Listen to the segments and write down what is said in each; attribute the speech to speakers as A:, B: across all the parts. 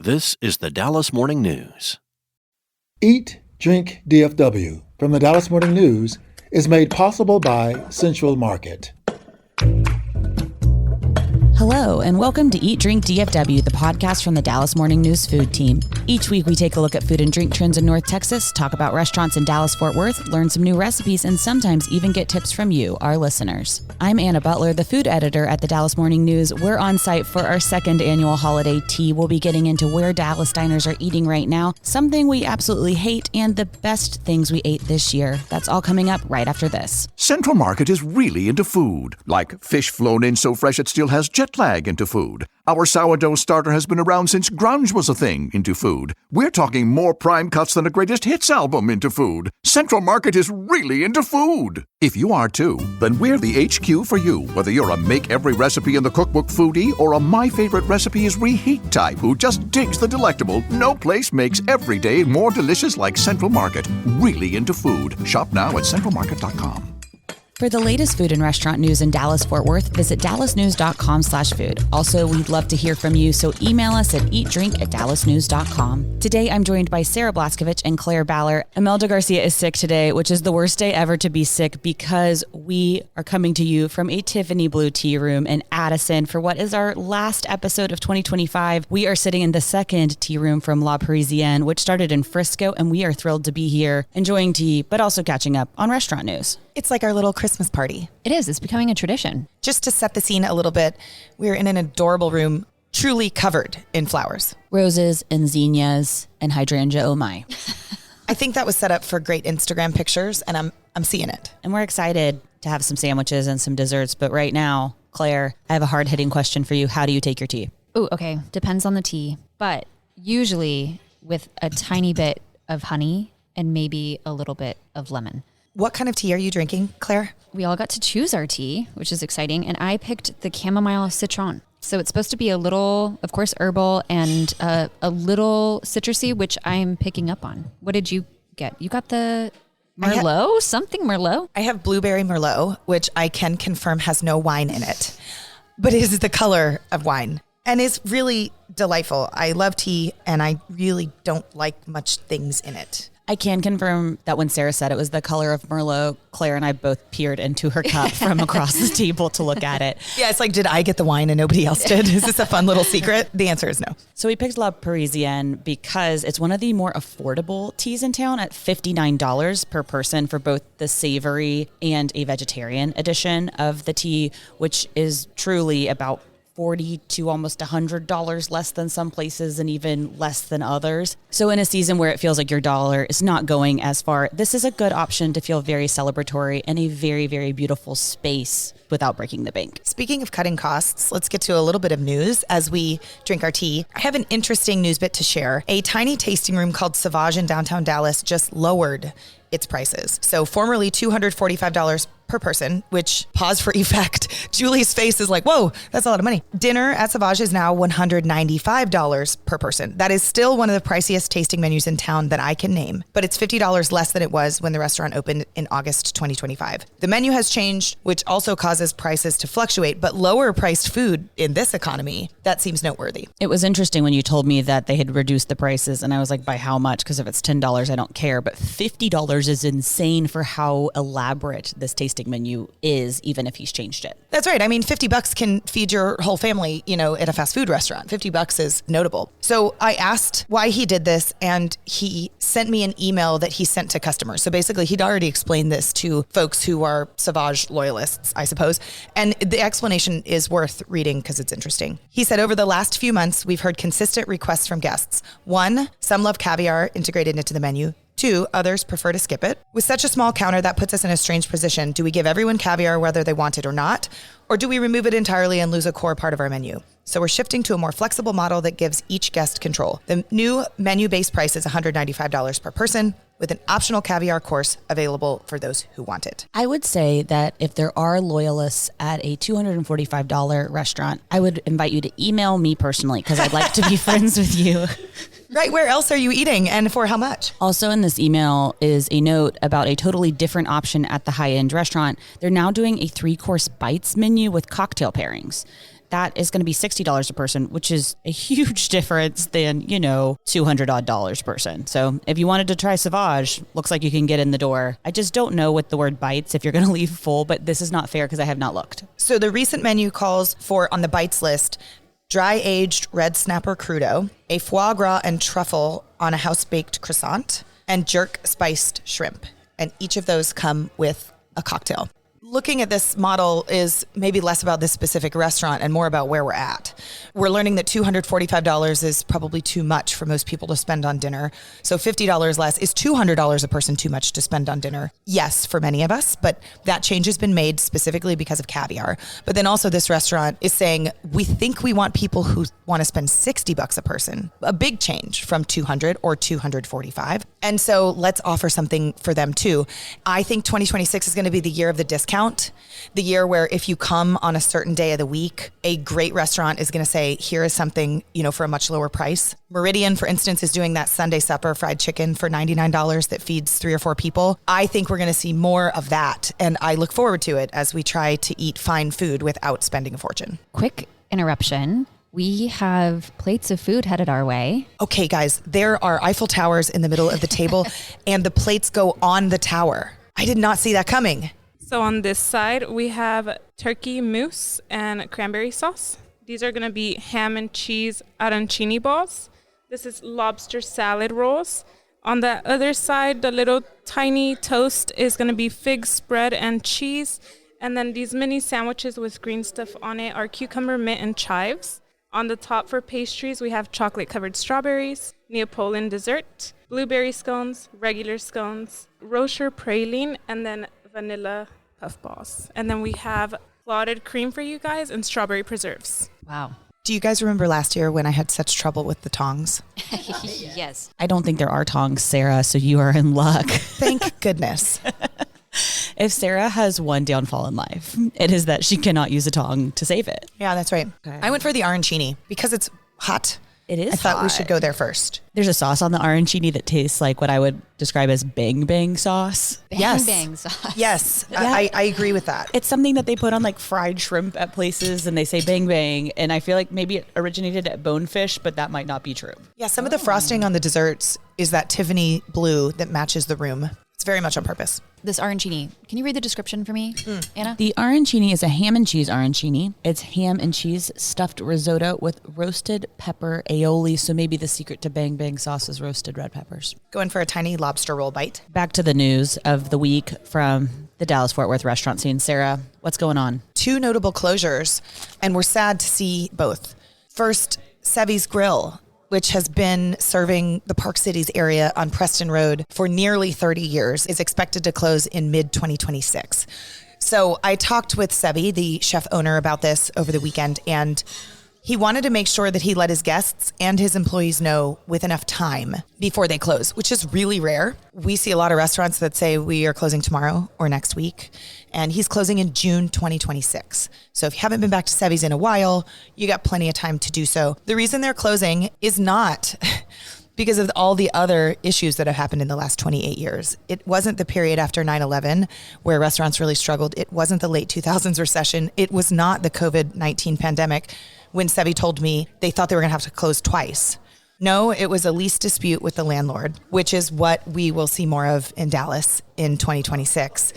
A: This is the Dallas Morning News.
B: Eat, Drink, DFW from the Dallas Morning News is made possible by Central Market.
C: Hello, and welcome to Eat, Drink, DFW, the podcast from the Dallas Morning News food team. Each week, we take a look at food and drink trends in North Texas, talk about restaurants in Dallas-Fort Worth, learn some new recipes, and sometimes even get tips from you, our listeners. I'm Anna Butler, the food editor at the Dallas Morning News. We're on site for our second annual holiday tea. We'll be getting into where Dallas diners are eating right now, something we absolutely hate, and the best things we ate this year. That's all coming up right after this.
D: Central Market is really into food, like fish flown in so fresh it still has jet lag into food. Our sourdough starter has been around since grunge was a thing into food. We're talking more prime cuts than a greatest hits album into food. Central Market is really into food. If you are too, then we're the HQ for you, whether you're a make every recipe in the cookbook foodie or a my favorite recipe is reheat type who just digs the delectable. No place makes every day more delicious like Central Market. Really into food. Shop now at centralmarket.com.
C: For the latest food and restaurant news in Dallas-Fort Worth, visit dallasnews.com/food. Also, we'd love to hear from you, so email us at eatdrink@dallasnews.com. Today, I'm joined by Sarah Blaskovich and Claire Baller. Imelda Garcia is sick today, which is the worst day ever to be sick because we are coming to you from a Tiffany Blue Tea Room in Addison for what is our last episode of 2025. We are sitting in the second tea room from La Parisienne, which started in Frisco, and we are thrilled to be here, enjoying tea, but also catching up on restaurant news.
E: It's like our little Christmas party.
F: It is. It's becoming a tradition.
E: Just to set the scene a little bit, we're in an adorable room, truly covered in flowers.
C: Roses and zinnias and hydrangea, oh my.
E: I think that was set up for great Instagram pictures, and I'm seeing it.
C: And we're excited to have some sandwiches and some desserts. But right now, Claire, I have a hard-hitting question for you. How do you take your tea?
F: Oh, okay. Depends on the tea. But usually with a tiny bit of honey and maybe a little bit of lemon.
E: What kind of tea are you drinking, Claire?
F: We all got to choose our tea, which is exciting. And I picked the chamomile citron. So it's supposed to be a little, of course, herbal and a little citrusy, which I'm picking up on. What did you get? You got the Merlot? Something Merlot?
E: I have blueberry Merlot, which I can confirm has no wine in it, but it is the color of wine and is really delightful. I love tea and I really don't like much things in it.
C: I can confirm that when Sarah said it was the color of Merlot, Claire and I both peered into her cup from across the table to look at it.
E: Yeah, it's like, did I get the wine and nobody else did? Is this a fun little secret? The answer is no.
C: So we picked La Parisienne because it's one of the more affordable teas in town at $59 per person for both the savory and a vegetarian edition of the tea, which is truly about $40 to almost $100 less than some places and even less than others. So in a season where it feels like your dollar is not going as far, this is a good option to feel very celebratory in a very, very beautiful space without breaking the bank.
E: Speaking of cutting costs, let's get to a little bit of news as we drink our tea. I have an interesting news bit to share. A tiny tasting room called Sauvage in downtown Dallas just lowered its prices. So formerly $245 per person, which, pause for effect, Julie's face is like, whoa, that's a lot of money. Dinner at Sauvage is now $195 per person. That is still one of the priciest tasting menus in town that I can name, but it's $50 less than it was when the restaurant opened in August 2025. The menu has changed, which also causes prices to fluctuate, but lower priced food in this economy, that seems noteworthy.
C: It was interesting when you told me that they had reduced the prices, and I was like, by how much? Because if it's $10, I don't care, but $50 is insane for how elaborate this tasting menu is, even if he's changed it.
E: That's right. I mean, $50 can feed your whole family, at a fast food restaurant. $50 is notable. So I asked why he did this, and he sent me an email that he sent to customers. So basically, he'd already explained this to folks who are Sauvage loyalists, I suppose. And the explanation is worth reading because it's interesting. He said, over the last few months, we've heard consistent requests from guests. 1, some love caviar integrated into the menu. 2, others prefer to skip it. With such a small counter, that puts us in a strange position. Do we give everyone caviar whether they want it or not? Or do we remove it entirely and lose a core part of our menu? So we're shifting to a more flexible model that gives each guest control. The new menu-based price is $195 per person, with an optional caviar course available for those who want it.
C: I would say that if there are loyalists at a $245 restaurant, I would invite you to email me personally because I'd like to be friends with you.
E: Right. Where else are you eating and for how much?
C: Also in this email is a note about a totally different option at the high-end restaurant. They're now doing a 3-course bites menu with cocktail pairings. that is going to be $60 a person, which is a huge difference than, $200 odd a person. So if you wanted to try Sauvage, looks like you can get in the door. I just don't know with the word bites if you're going to leave full, but this is not fair because I have not looked.
E: So the recent menu calls for, on the bites list, dry aged red snapper crudo, a foie gras and truffle on a house baked croissant, and jerk spiced shrimp. And each of those come with a cocktail. Looking at this model is maybe less about this specific restaurant and more about where we're at. We're learning that $245 is probably too much for most people to spend on dinner. So $50 less. Is $200 a person too much to spend on dinner? Yes, for many of us, but that change has been made specifically because of caviar. But then also this restaurant is saying, we think we want people who want to spend $60 a person, a big change from 200 or 245. And so let's offer something for them too. I think 2026 is going to be the year of the discount, the year where if you come on a certain day of the week, a great restaurant is going to say, here is something, for a much lower price. Meridian, for instance, is doing that Sunday supper fried chicken for $99 that feeds 3 or 4 people. I think we're going to see more of that. And I look forward to it as we try to eat fine food without spending a fortune.
F: Quick interruption. We have plates of food headed our way.
E: Okay, guys, there are Eiffel Towers in the middle of the table and the plates go on the tower. I did not see that coming.
G: So on this side, we have turkey mousse and cranberry sauce. These are going to be ham and cheese arancini balls. This is lobster salad rolls. On the other side, the little tiny toast is going to be fig spread and cheese. And then these mini sandwiches with green stuff on it are cucumber, mint, and chives. On the top for pastries, we have chocolate-covered strawberries, Neapolitan dessert, blueberry scones, regular scones, Rocher praline, and then vanilla puff balls. And then we have clotted cream for you guys and strawberry preserves.
F: Wow.
E: Do you guys remember last year when I had such trouble with the tongs?
F: Yes.
C: I don't think there are tongs, Sarah, so you are in luck.
E: Thank goodness.
C: If Sarah has one downfall in life, it is that she cannot use a tong to save it.
E: Yeah, that's right. Okay. I went for the arancini because it's hot.
C: It is
E: I thought we
C: hot.
E: should go there first.
C: There's a sauce on the arancini that tastes like what I would describe as bang bang sauce.
E: Yes.
F: Bang sauce.
E: Yes,
C: Yeah.
E: I agree with that.
C: It's something that they put on like fried shrimp at places and they say bang bang. And I feel like maybe it originated at Bonefish, but that might not be true.
E: Yeah, some of the frosting on the desserts is that Tiffany blue that matches the room. It's very much on purpose.
F: This arancini, can you read the description for me, Anna?
C: The arancini is a ham and cheese arancini. It's ham and cheese stuffed risotto with roasted pepper aioli. So maybe the secret to bang bang sauce is roasted red peppers.
E: Going for a tiny lobster roll bite.
C: Back to the news of the week from the Dallas-Fort Worth restaurant scene. Sarah, what's going on?
E: 2 notable closures, and we're sad to see both. First, Sevy's Grill, which has been serving the Park Cities area on Preston Road for nearly 30 years, is expected to close in mid-2026. So I talked with Sevy, the chef owner, about this over the weekend, and he wanted to make sure that he let his guests and his employees know with enough time before they close, which is really rare. We see a lot of restaurants that say we are closing tomorrow or next week, and he's closing in June 2026. So if you haven't been back to Sevy's in a while, you got plenty of time to do so. The reason they're closing is not because of all the other issues that have happened in the last 28 years. It wasn't the period after 9/11 where restaurants really struggled. It wasn't the late 2000s recession. It was not the COVID-19 pandemic when Sevy told me they thought they were going to have to close twice. No, it was a lease dispute with the landlord, which is what we will see more of in Dallas in 2026.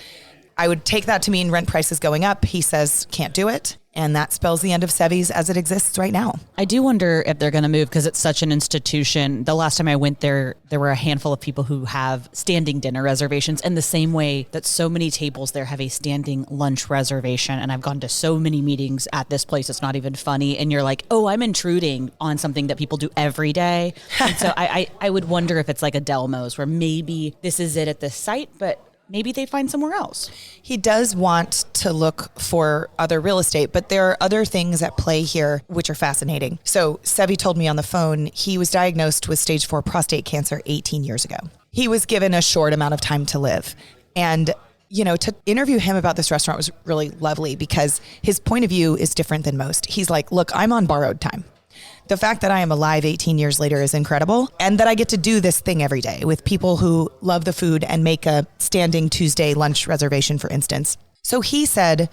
E: I would take that to mean rent prices going up. He says can't do it. And that spells the end of Sevy's as it exists right now.
C: I do wonder if they're going to move because it's such an institution. The last time I went there, there were a handful of people who have standing dinner reservations in the same way that so many tables there have a standing lunch reservation. And I've gone to so many meetings at this place. It's not even funny. And you're like, oh, I'm intruding on something that people do every day. And so I would wonder if it's like a Delmo's where maybe this is it at this site, but maybe they find somewhere else.
E: He does want to look for other real estate, but there are other things at play here which are fascinating. So Sevy told me on the phone he was diagnosed with stage 4 prostate cancer 18 years ago. He was given a short amount of time to live. And to interview him about this restaurant was really lovely because his point of view is different than most. He's like, look, I'm on borrowed time. The fact that I am alive 18 years later is incredible, and that I get to do this thing every day with people who love the food and make a standing Tuesday lunch reservation, for instance. So he said,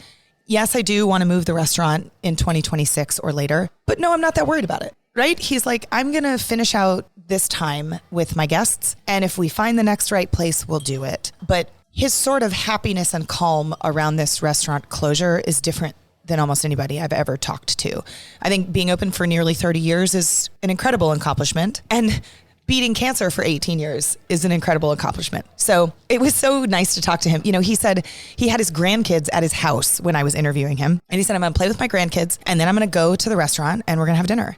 E: Yes, I do want to move the restaurant in 2026 or later, but no, I'm not that worried about it. Right? He's like, I'm going to finish out this time with my guests. And if we find the next right place, we'll do it. But his sort of happiness and calm around this restaurant closure is different than almost anybody I've ever talked to. I think being open for nearly 30 years is an incredible accomplishment. And beating cancer for 18 years is an incredible accomplishment. So it was so nice to talk to him. You know, he said he had his grandkids at his house when I was interviewing him. And he said, I'm going to play with my grandkids and then I'm going to go to the restaurant and we're going to have dinner.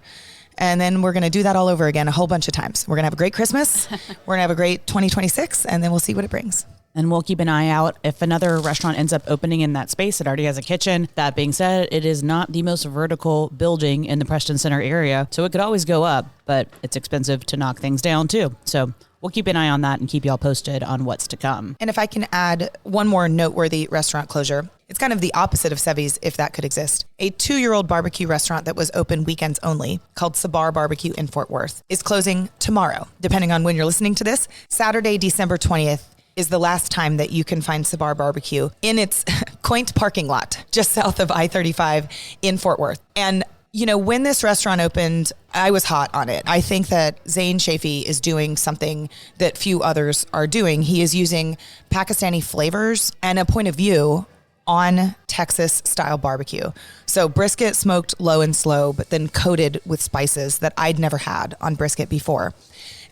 E: And then we're going to do that all over again a whole bunch of times. We're going to have a great Christmas. We're going to have a great 2026 and then we'll see what it brings.
C: And we'll keep an eye out if another restaurant ends up opening in that space. It already has a kitchen. That being said, it is not the most vertical building in the Preston Center area. So it could always go up, but it's expensive to knock things down too. So we'll keep an eye on that and keep y'all posted on what's to come.
E: And if I can add one more noteworthy restaurant closure, it's kind of the opposite of Sevi's, if that could exist. A 2-year-old barbecue restaurant that was open weekends only, called Sabar Barbecue in Fort Worth, is closing tomorrow. Depending on when you're listening to this, Saturday, December 20th, is the last time that you can find Sabar Barbecue in its quaint parking lot just south of I-35 in Fort Worth. And you know, when this restaurant opened, I was hot on it. I think that Zain Shafi is doing something that few others are doing. He is using Pakistani flavors and a point of view on Texas style barbecue. So brisket smoked low and slow, but then coated with spices that I'd never had on brisket before.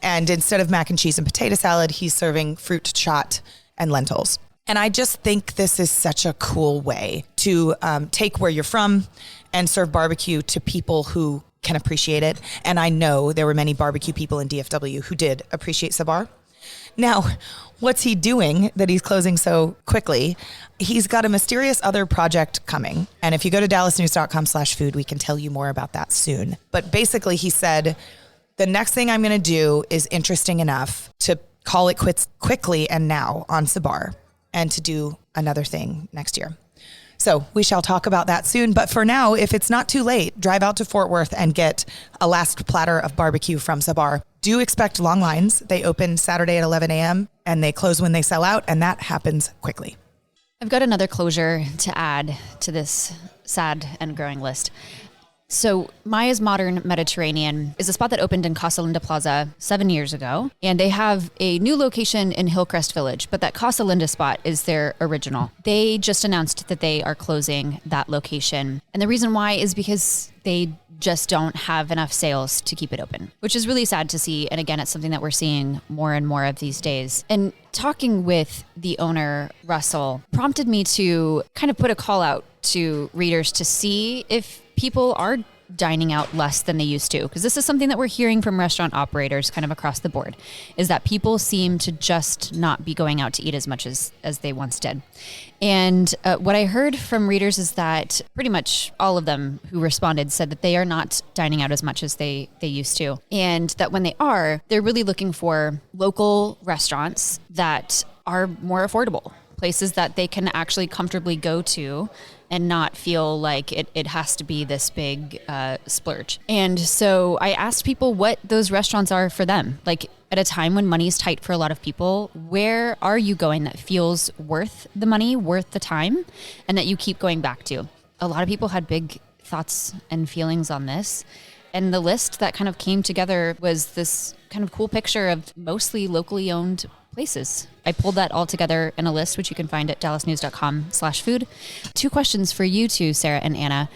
E: And instead of mac and cheese and potato salad, he's serving fruit chaat and lentils. And I just think this is such a cool way to take where you're from and serve barbecue to people who can appreciate it. And I know there were many barbecue people in DFW who did appreciate Sabar. Now, what's he doing that he's closing so quickly? He's got a mysterious other project coming. And if you go to dallasnews.com/food, we can tell you more about that soon. But basically, he said, the next thing I'm going to do is interesting enough to call it quits quickly and now on Sabar and to do another thing next year. So we shall talk about that soon. But for now, if it's not too late, drive out to Fort Worth and get a last platter of barbecue from Sabar. Do expect long lines. They open Saturday at 11 a.m. and they close when they sell out, and that happens quickly.
F: I've got another closure to add to this sad and growing list. So Maya's Modern Mediterranean is a spot that opened in Casa Linda Plaza 7 years ago. And they have a new location in Hillcrest Village, but that Casa Linda spot is their original. They just announced that they are closing that location. And the reason why is because they just don't have enough sales to keep it open, which is really sad to see. And again, it's something that we're seeing more and more of these days. And talking with the owner, Russell, prompted me to kind of put a call out to readers to see if people are dining out less than they used to. Because this is something that we're hearing from restaurant operators kind of across the board, is that people seem to just not be going out to eat as much as they once did. And what I heard from readers is that pretty much all of them who responded said that they are not dining out as much as they used to. And that when they are, they're really looking for local restaurants that are more affordable, places that they can actually comfortably go to and not feel like it has to be this big splurge. And so I asked people what those restaurants are for them. Like at a time when money is tight for a lot of people, where are you going that feels worth the money, worth the time, and that you keep going back to? A lot of people had big thoughts and feelings on this. And the list that kind of came together was this kind of cool picture of mostly locally owned places. I pulled that all together in a list, which you can find at dallasnews.com/food. 2 questions for you two, Sarah and Anna.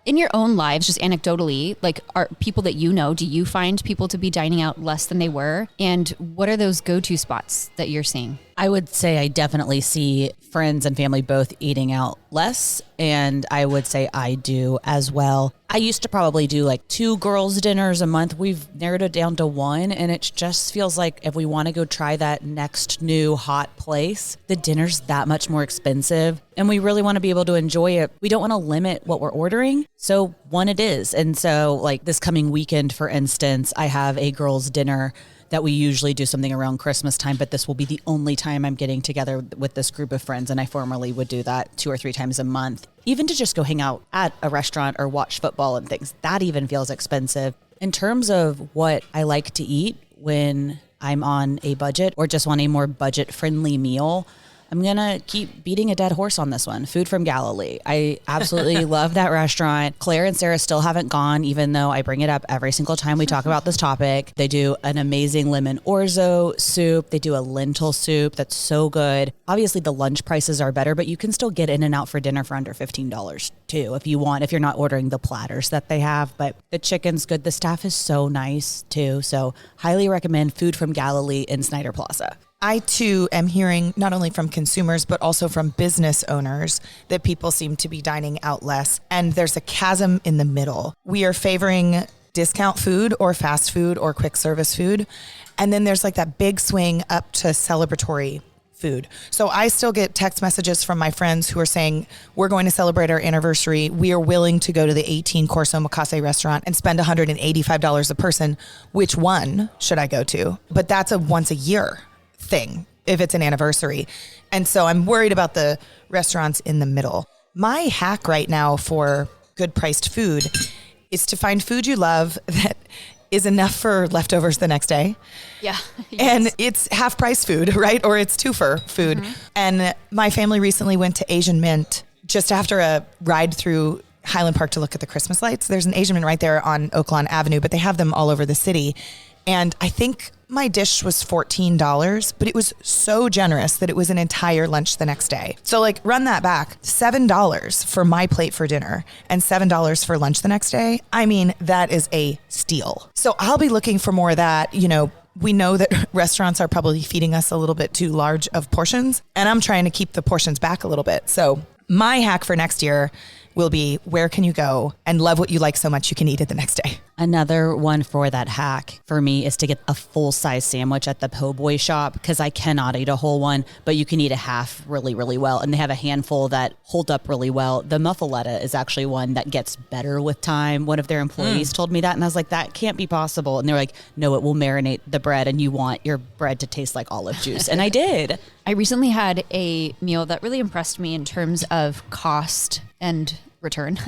F: In your own lives, just anecdotally, like are people that you know, do you find people to be dining out less than they were? And what are those go-to spots that you're seeing?
C: I would say I definitely see friends and family both eating out less, and I would say I do as well. I used to probably do like 2 girls' dinners a month. We've narrowed it down to 1, and it just feels like if we want to go try that next new hot place, the dinner's that much more expensive, and we really want to be able to enjoy it. We don't want to limit what we're ordering, so 1 it is. And so like this coming weekend, for instance, I have a girls' dinner that we usually do something around Christmas time, but this will be the only time I'm getting together with this group of friends. And I formerly would do that 2 or 3 times a month. Even to just go hang out at a restaurant or watch football and things, that even feels expensive. In terms of what I like to eat when I'm on a budget or just want a more budget friendly meal, I'm going to keep beating a dead horse on this one. Food from Galilee. I absolutely love that restaurant. Claire and Sarah still haven't gone, even though I bring it up every single time we talk about this topic. They do an amazing lemon orzo soup. They do a lentil soup that's so good. Obviously, the lunch prices are better, but you can still get in and out for dinner for under $15 too, if you want, if you're not ordering the platters that they have. But the chicken's good. The staff is so nice too. So highly recommend Food from Galilee in Snyder Plaza.
E: I too am hearing not only from consumers, but also from business owners that people seem to be dining out less. And there's a chasm in the middle. We are favoring discount food or fast food or quick service food. And then there's like that big swing up to celebratory food. So I still get text messages from my friends who are saying, we're going to celebrate our anniversary. We are willing to go to the 18-course omakase restaurant and spend $185 a person. Which one should I go to? But that's a once a year thing if it's an anniversary. And so I'm worried about the restaurants in the middle. My hack right now for good priced food is to find food you love that is enough for leftovers the next day.
F: Yeah.
E: And it's half price food, right? Or it's twofer food. Mm-hmm. And my family recently went to Asian Mint just after a ride through Highland Park to look at the Christmas lights. There's an Asian Mint right there on Oaklawn Avenue, but they have them all over the city. And I think my dish was $14, but it was so generous that it was an entire lunch the next day. So like run that back, $7 for my plate for dinner and $7 for lunch the next day. I mean, that is a steal. So I'll be looking for more of that. You know, we know that restaurants are probably feeding us a little bit too large of portions, and I'm trying to keep the portions back a little bit. So my hack for next year will be, where can you go and love what you like so much you can eat it the next day?
C: Another one for that hack for me is to get a full-size sandwich at the po' boy shop, because I cannot eat a whole one, but you can eat a half really, really well. And they have a handful that hold up really well. The muffaletta is actually one that gets better with time. One of their employees told me that, and I was like, that can't be possible. And they're like, no, it will marinate the bread, and you want your bread to taste like olive juice. And I did.
F: I recently had a meal that really impressed me in terms of cost and return.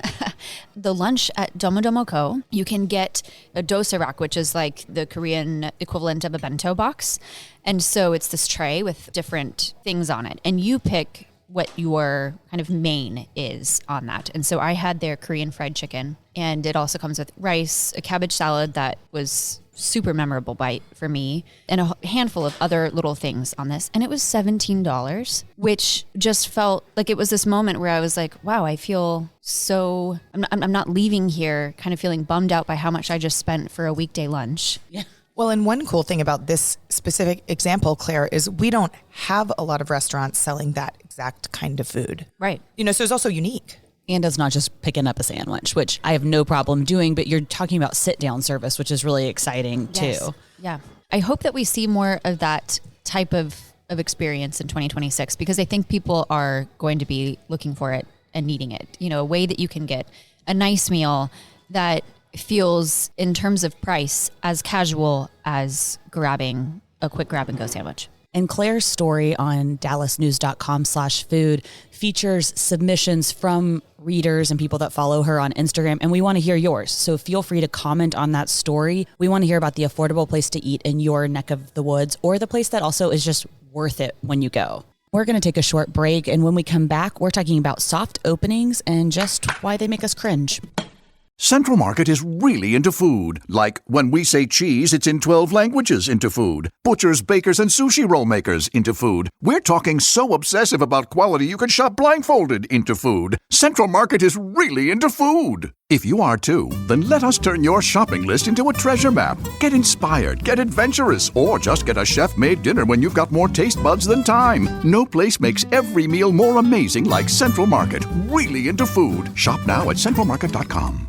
F: The lunch at Domo Domo Co, you can get a dosarak, which is like the Korean equivalent of a bento box. And so it's this tray with different things on it. And you pick what your kind of main is on that. And so I had their Korean fried chicken, and it also comes with rice, a cabbage salad that was super memorable bite for me, and a handful of other little things on this. And it was $17, which just felt like it was this moment where I was like, wow, I feel so, I'm not leaving here kind of feeling bummed out by how much I just spent for a weekday lunch.
C: Yeah.
E: Well, and one cool thing about this specific example, Claire, is we don't have a lot of restaurants selling that exact kind of food.
F: Right.
E: You know, so it's also unique.
C: And it's not just picking up a sandwich, which I have no problem doing, but you're talking about sit-down service, which is really exciting too.
F: Yeah. I hope that we see more of that type of experience in 2026, because I think people are going to be looking for it and needing it. You know, a way that you can get a nice meal that feels, in terms of price, as casual as grabbing a quick grab and go sandwich.
C: And Claire's story on dallasnews.com/food features submissions from readers and people that follow her on Instagram. And we want to hear yours. So feel free to comment on that story. We want to hear about the affordable place to eat in your neck of the woods, or the place that also is just worth it when you go. We're going to take a short break. And when we come back, we're talking about soft openings and just why they make us cringe.
D: Central Market is really into food. Like when we say cheese, it's in 12 languages into food. Butchers, bakers, and sushi roll makers into food. We're talking so obsessive about quality you could shop blindfolded into food. Central Market is really into food. If you are too, then let us turn your shopping list into a treasure map. Get inspired, get adventurous, or just get a chef-made dinner when you've got more taste buds than time. No place makes every meal more amazing like Central Market. Really into food. Shop now at centralmarket.com.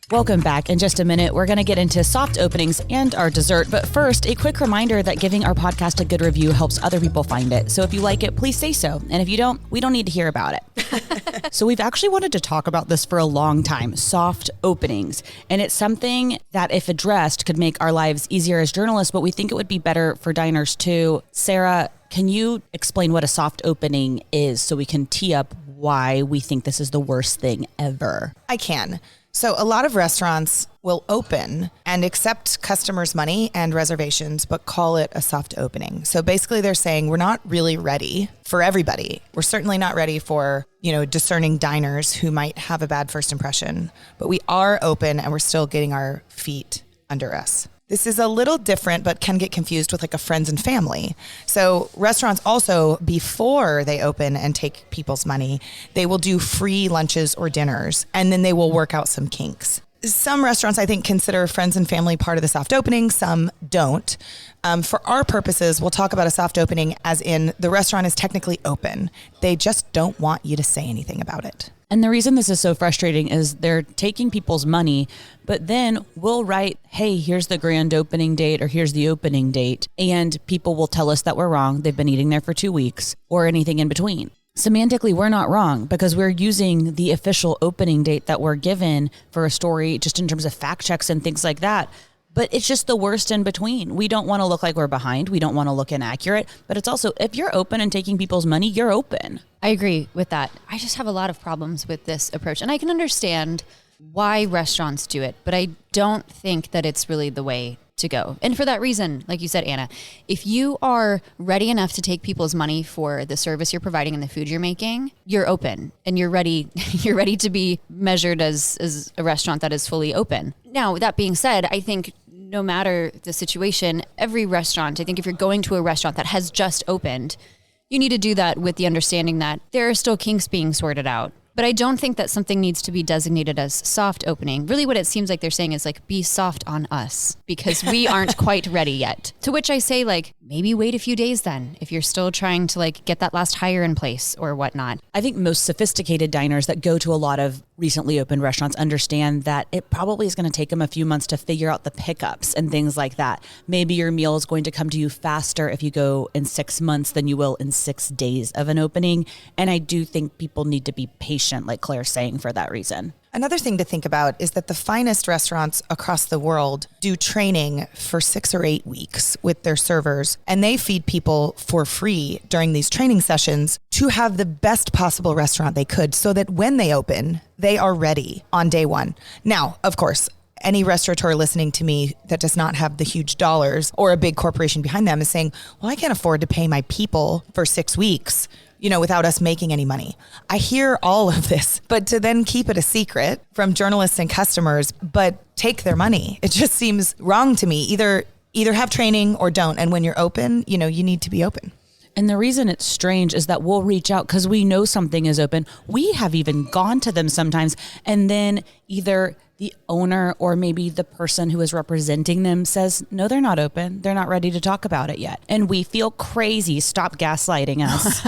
C: Welcome back. In just a minute, we're going to get into soft openings and our dessert. But first, a quick reminder that giving our podcast a good review helps other people find it. So if you like it, please say so. And if you don't, we don't need to hear about it. So we've actually wanted to talk about this for a long time, soft openings. And it's something that, if addressed, could make our lives easier as journalists, but we think it would be better for diners too. Sarah, can you explain what a soft opening is so we can tee up why we think this is the worst thing ever?
E: I can. So a lot of restaurants will open and accept customers' money and reservations, but call it a soft opening. So basically they're saying we're not really ready for everybody. We're certainly not ready for, discerning diners who might have a bad first impression, but we are open and we're still getting our feet under us. This is a little different, but can get confused with like a friends and family. So restaurants also, before they open and take people's money, they will do free lunches or dinners, and then they will work out some kinks. Some restaurants, I think, consider friends and family part of the soft opening. Some don't. For our purposes, we'll talk about a soft opening as in the restaurant is technically open. They just don't want you to say anything about it.
C: And the reason this is so frustrating is they're taking people's money, but then we'll write, hey, here's the grand opening date or here's the opening date. And people will tell us that we're wrong. They've been eating there for 2 weeks or anything in between. Semantically, we're not wrong because we're using the official opening date that we're given for a story just in terms of fact checks and things like that. But it's just the worst in between. We don't want to look like we're behind. We don't want to look inaccurate. But it's also, if you're open and taking people's money, you're open.
F: I agree with that. I just have a lot of problems with this approach. And I can understand why restaurants do it, but I don't think that it's really the way to go. And for that reason, like you said, Anna, if you are ready enough to take people's money for the service you're providing and the food you're making, you're open and you're ready to be measured as a restaurant that is fully open. Now, that being said, I think no matter the situation, every restaurant, I think if you're going to a restaurant that has just opened, you need to do that with the understanding that there are still kinks being sorted out. But I don't think that something needs to be designated as soft opening. Really what it seems like they're saying is like, be soft on us because we aren't quite ready yet. To which I say like, maybe wait a few days then if you're still trying to like get that last hire in place or whatnot.
C: I think most sophisticated diners that go to a lot of recently opened restaurants understand that it probably is going to take them a few months to figure out the pickups and things like that. Maybe your meal is going to come to you faster if you go in 6 months than you will in 6 days of an opening. And I do think people need to be patient, like Claire's saying, for that reason.
E: Another thing to think about is that the finest restaurants across the world do training for 6 or 8 weeks with their servers, and they feed people for free during these training sessions to have the best possible restaurant they could so that when they open, they are ready on day one. Now, of course, any restaurateur listening to me that does not have the huge dollars or a big corporation behind them is saying, well, I can't afford to pay my people for 6 weeks, without us making any money. I hear all of this, but to then keep it a secret from journalists and customers, but take their money, it just seems wrong to me. Either have training or don't. And when you're open, you need to be open.
C: And the reason it's strange is that we'll reach out because we know something is open. We have even gone to them sometimes, and then either the owner or maybe the person who is representing them says, no, they're not open. They're not ready to talk about it yet. And we feel crazy. Stop gaslighting us.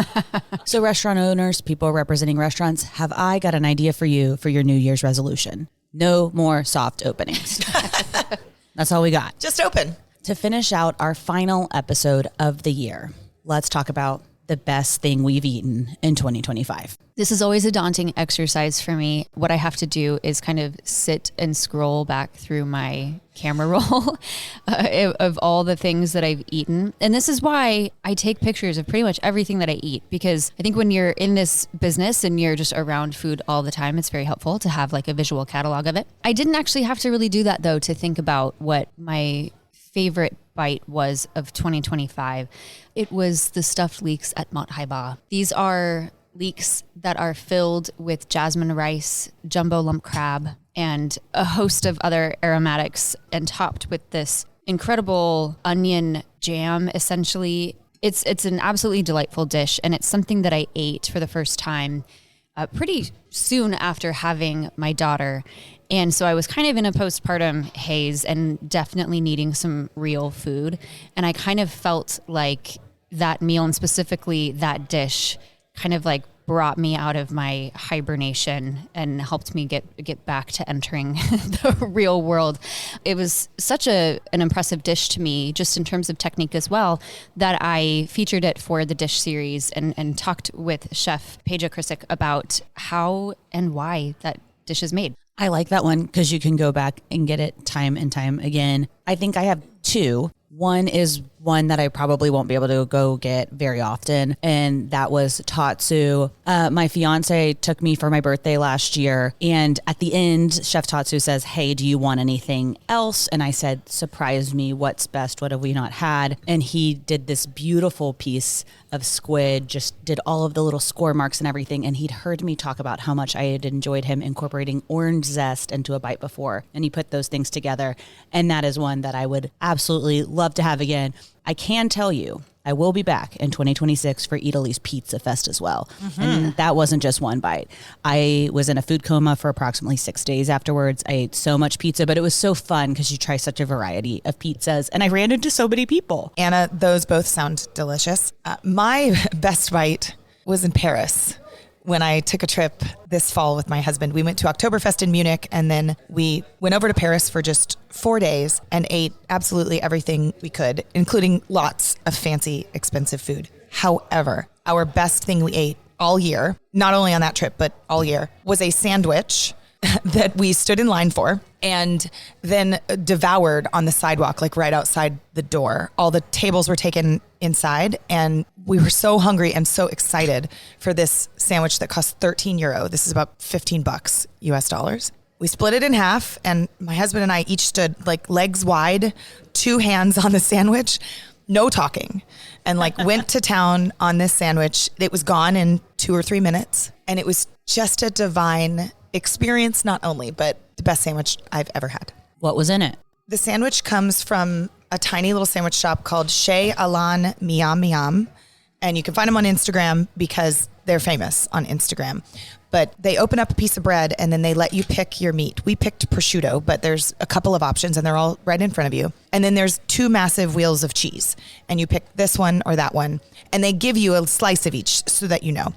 C: So restaurant owners, people representing restaurants, have I got an idea for you for your New Year's resolution? No more soft openings. That's all we got.
E: Just open.
C: To finish out our final episode of the year, let's talk about the best thing we've eaten in 2025.
F: This is always a daunting exercise for me. What I have to do is kind of sit and scroll back through my camera roll of all the things that I've eaten. And this is why I take pictures of pretty much everything that I eat, because I think when you're in this business and you're just around food all the time, it's very helpful to have like a visual catalog of it. I didn't actually have to really do that though, to think about what my favorite bite was of 2025. It was the stuffed leeks at Mont Haiba. These are leeks that are filled with jasmine rice, jumbo lump crab, and a host of other aromatics, and topped with this incredible onion jam, essentially. It's an absolutely delightful dish, and it's something that I ate for the first time pretty soon after having my daughter. And so I was kind of in a postpartum haze and definitely needing some real food. And I kind of felt like that meal, and specifically that dish, kind of like brought me out of my hibernation and helped me get back to entering the real world. It was such an impressive dish to me, just in terms of technique as well, that I featured it for the dish series and talked with Chef Peja Krisick about how and why that dish is made.
C: I like that one because you can go back and get it time and time again. I think I have two. One is one that I probably won't be able to go get very often, and that was Tatsu. My fiance took me for my birthday last year, and at the end, Chef Tatsu says, "Hey, do you want anything else?" And I said, "Surprise me, what's best? What have we not had?" And he did this beautiful piece of squid, just did all of the little score marks and everything, and he'd heard me talk about how much I had enjoyed him incorporating orange zest into a bite before, and he put those things together, and that is one that I would absolutely love to have again. I can tell you, I will be back in 2026 for Italy's Pizza Fest as well. And that wasn't just one bite. I was in a food coma for approximately 6 days afterwards. I ate so much pizza, but it was so fun because you try such a variety of pizzas, and I ran into so many people.
E: Anna, those both sound delicious. My best bite was in Paris. When I took a trip this fall with my husband, we went to Oktoberfest in Munich, and then we went over to Paris for just 4 days and ate absolutely everything we could, including lots of fancy, expensive food. However, our best thing we ate all year, not only on that trip, but all year, was a sandwich that we stood in line for and then devoured on the sidewalk, like right outside the door. All the tables were taken inside, and we were so hungry and so excited for this sandwich that cost €13. This is about $15 US dollars. We split it in half, and my husband and I each stood like legs wide, 2 hands on the sandwich, no talking, and like went to town on this sandwich. It was gone in 2 or 3 minutes, and it was just a divine experience, not only, but the best sandwich I've ever had.
C: What was in it?
E: The sandwich comes from a tiny little sandwich shop called Chez Alan Miam Miam, and you can find them on Instagram because they're famous on Instagram. But they open up a piece of bread and then they let you pick your meat. We picked prosciutto, but there's a couple of options and they're all right in front of you. And then there's 2 massive wheels of cheese, and you pick this one or that one, and they give you a slice of each so that you know.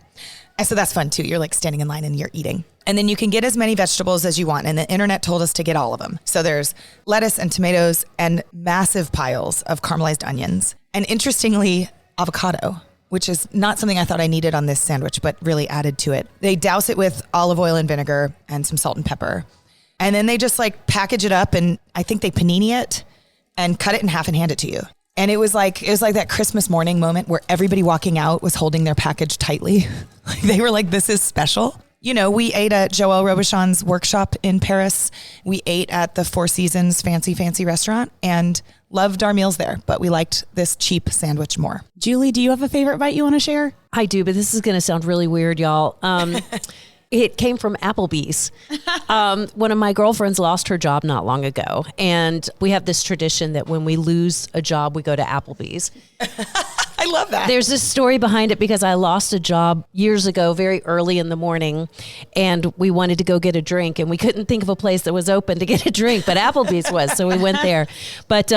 E: And so that's fun too. You're like standing in line and you're eating. And then you can get as many vegetables as you want. And the internet told us to get all of them. So there's lettuce and tomatoes and massive piles of caramelized onions. And interestingly, avocado, which is not something I thought I needed on this sandwich, but really added to it. They douse it with olive oil and vinegar and some salt and pepper. And then they just like package it up, and I think they panini it and cut it in half and hand it to you. And it was like that Christmas morning moment where everybody walking out was holding their package tightly. They were like, this is special. You know, we ate at Joël Robuchon's workshop in Paris. We ate at the Four Seasons fancy restaurant and loved our meals there, but we liked this cheap sandwich more.
C: Julie, do you have a favorite bite you want to share?
H: I do, but this is going to sound really weird, y'all. It came from Applebee's. One of my girlfriends lost her job not long ago, and we have this tradition that when we lose a job, we go to Applebee's.
E: I love that.
H: There's this story behind it because I lost a job years ago, very early in the morning, and we wanted to go get a drink, and we couldn't think of a place that was open to get a drink, but Applebee's was, so we went there. But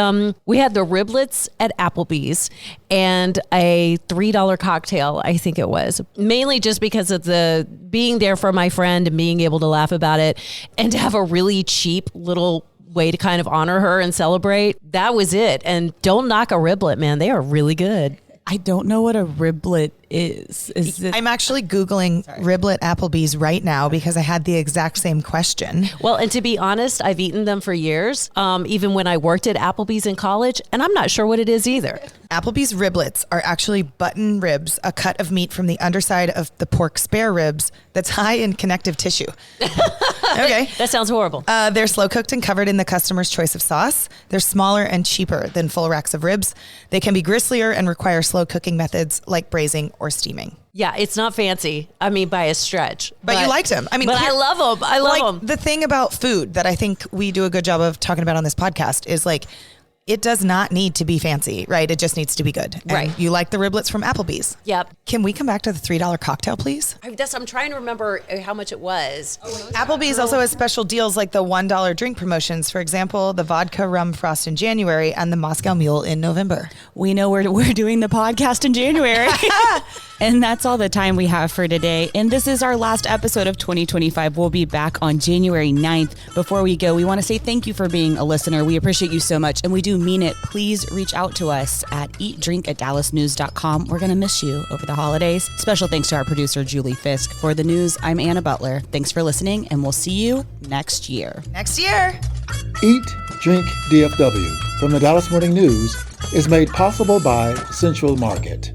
H: we had the riblets at Applebee's and a $3 cocktail, I think it was, mainly just because of the being there for my friend and being able to laugh about it and to have a really cheap little way to kind of honor her and celebrate. That was it. And don't knock a riblet, man. They are really good.
C: I don't know what a riblet is. Is it?
E: I'm actually Googling riblet Applebee's right now because I had the exact same question.
H: Well, and to be honest, I've eaten them for years, even when I worked at Applebee's in college, and I'm not sure what it is either.
E: Applebee's riblets are actually button ribs, a cut of meat from the underside of the pork spare ribs that's high in connective tissue. Okay.
H: That sounds horrible.
E: They're slow cooked and covered in the customer's choice of sauce. They're smaller and cheaper than full racks of ribs. They can be gristlier and require slow cooking methods like braising or steaming.
H: Yeah, it's not fancy. I mean, by a stretch.
E: But you liked them. I mean,
H: but I love them. I love them.
E: The thing about food that I think we do a good job of talking about on this podcast is like, it does not need to be fancy, right? It just needs to be good. And
H: right.
E: You like the riblets from Applebee's.
H: Yep.
E: Can we come back to the $3 cocktail, please?
H: I'm trying to remember how much it was.
E: Applebee's also has special deals like the $1 drink promotions. For example, the vodka rum frost in January and the Moscow Mule in November.
C: We know we're doing the podcast in January. And that's all the time we have for today. And this is our last episode of 2025. We'll be back on January 9th. Before we go, we want to say thank you for being a listener. We appreciate you so much. And we do mean it. Please reach out to us at eatdrink@dallasnews.com. We're going to miss you over the holidays. Special thanks to our producer, Julie Fisk. For the news, I'm Anna Butler. Thanks for listening, and we'll see you next year.
E: Next year.
B: Eat, Drink, DFW. from the Dallas Morning News is made possible by Central Market.